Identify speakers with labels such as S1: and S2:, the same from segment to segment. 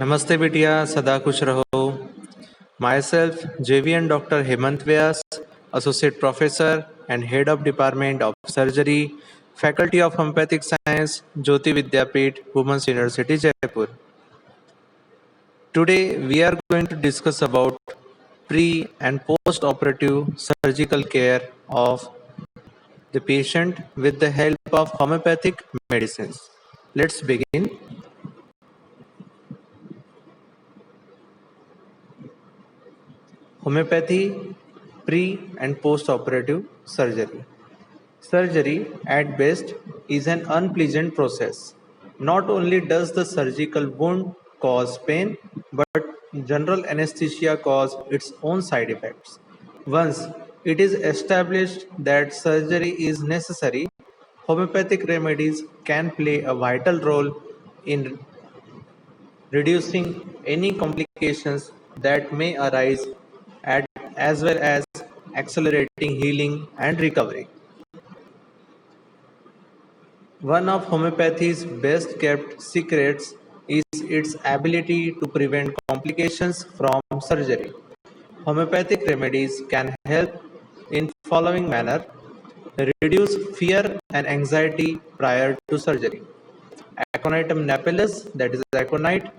S1: नमस्ते बिटिया, सदा खुश रहो। Myself, JVN Dr. Hemant Vyas, Associate Professor and Head of Department of Surgery, Faculty of Homeopathic Science, Jyoti Vidyapeeth, Women's University, Jaipur. Today, we are going to discuss about pre and post-operative surgical care of the patient with the help of homeopathic medicines. Let's begin. Homeopathy, pre and post-operative surgery. Surgery, at best, is an unpleasant process. Not only does the surgical wound cause pain, but general anesthesia causes its own side effects. Once it is established that surgery is necessary, homeopathic remedies can play a vital role in reducing any complications that may arise at, as well as accelerating healing and recovery. One of homeopathy's best kept secrets is its ability to prevent complications from surgery. Homeopathic remedies can help in following manner: reduce fear and anxiety prior to surgery. Aconitum napellus, that is aconite,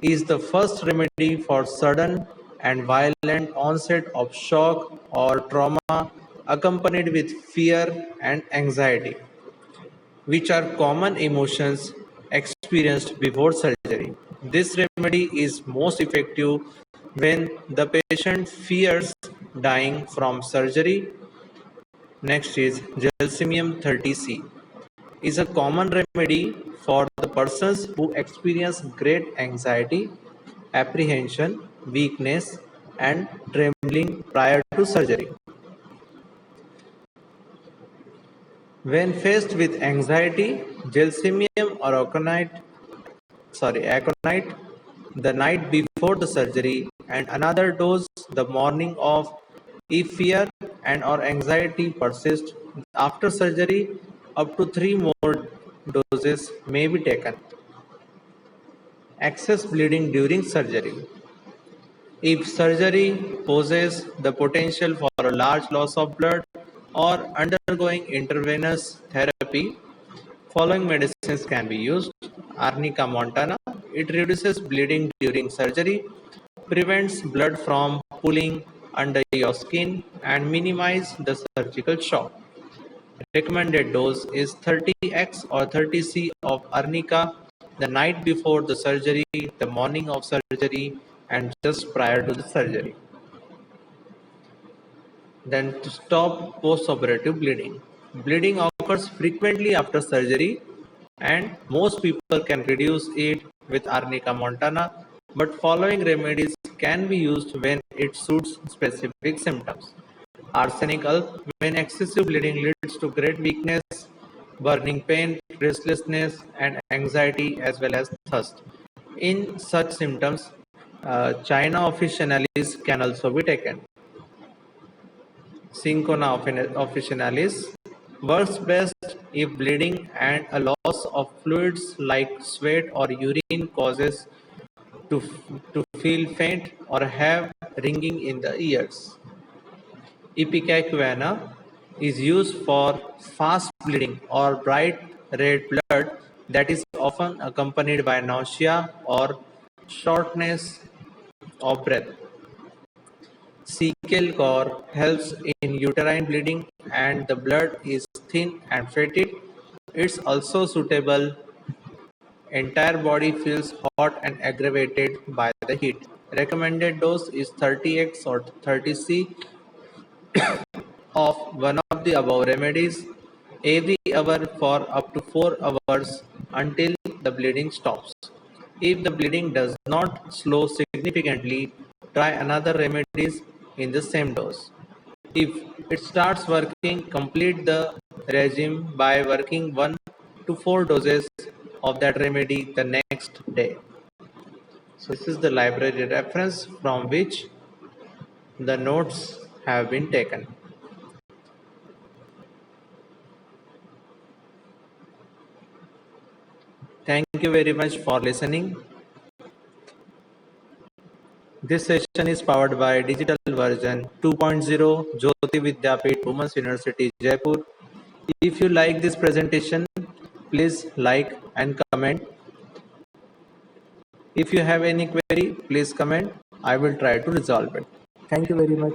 S1: is the first remedy for sudden and violent onset of shock or trauma accompanied with fear and anxiety, which are common emotions experienced before surgery. This remedy is most effective when the patient fears dying from surgery. Next is Gelsemium 30C is a common remedy for the persons who experience great anxiety, apprehension, weakness, and trembling prior to surgery. When faced with anxiety, gelsemium or aconite the night before the surgery and another dose the morning of. If fear and or anxiety persist after surgery, up to 3 more doses may be taken. Excess bleeding during surgery. If surgery poses the potential for a large loss of blood or undergoing intravenous therapy, following medicines can be used. Arnica montana. It reduces bleeding during surgery, prevents blood from pooling under your skin, and minimizes the surgical shock. Recommended dose is 30x or 30C of arnica the night before the surgery, the morning of surgery, and just prior to the surgery. Then to stop post-operative bleeding. Bleeding occurs frequently after surgery and most people can reduce it with arnica montana, but following remedies can be used when it suits specific symptoms. Arsenic alp, when excessive bleeding leads to great weakness, burning pain, restlessness, and anxiety, as well as thirst. In such symptoms, China officinalis can also be taken. Cinchona officinalis works best if bleeding and a loss of fluids like sweat or urine causes to, to feel faint or have ringing in the ears. Ipecacuanha is used for fast bleeding or bright red blood that is often accompanied by nausea or shortness of breath. Cecal core helps in uterine bleeding and the blood is thin and fetid. It's also suitable. Entire body feels hot and aggravated by the heat. Recommended dose is 30x or 30C of one of the above remedies every hour for up to 4 hours until the bleeding stops. If the bleeding does not slow significantly, try another remedies in the same dose. If it starts working, complete the regime by working 1 to 4 doses of that remedy the next day. So this is the library reference from which the notes have been taken. Thank you very much for listening. This session is powered by Digital Version 2.0, Jyoti Vidyapeeth, Women's University, Jaipur. If you like this presentation, please like and comment. If you have any query, please comment. I will try to resolve it.
S2: Thank you very much.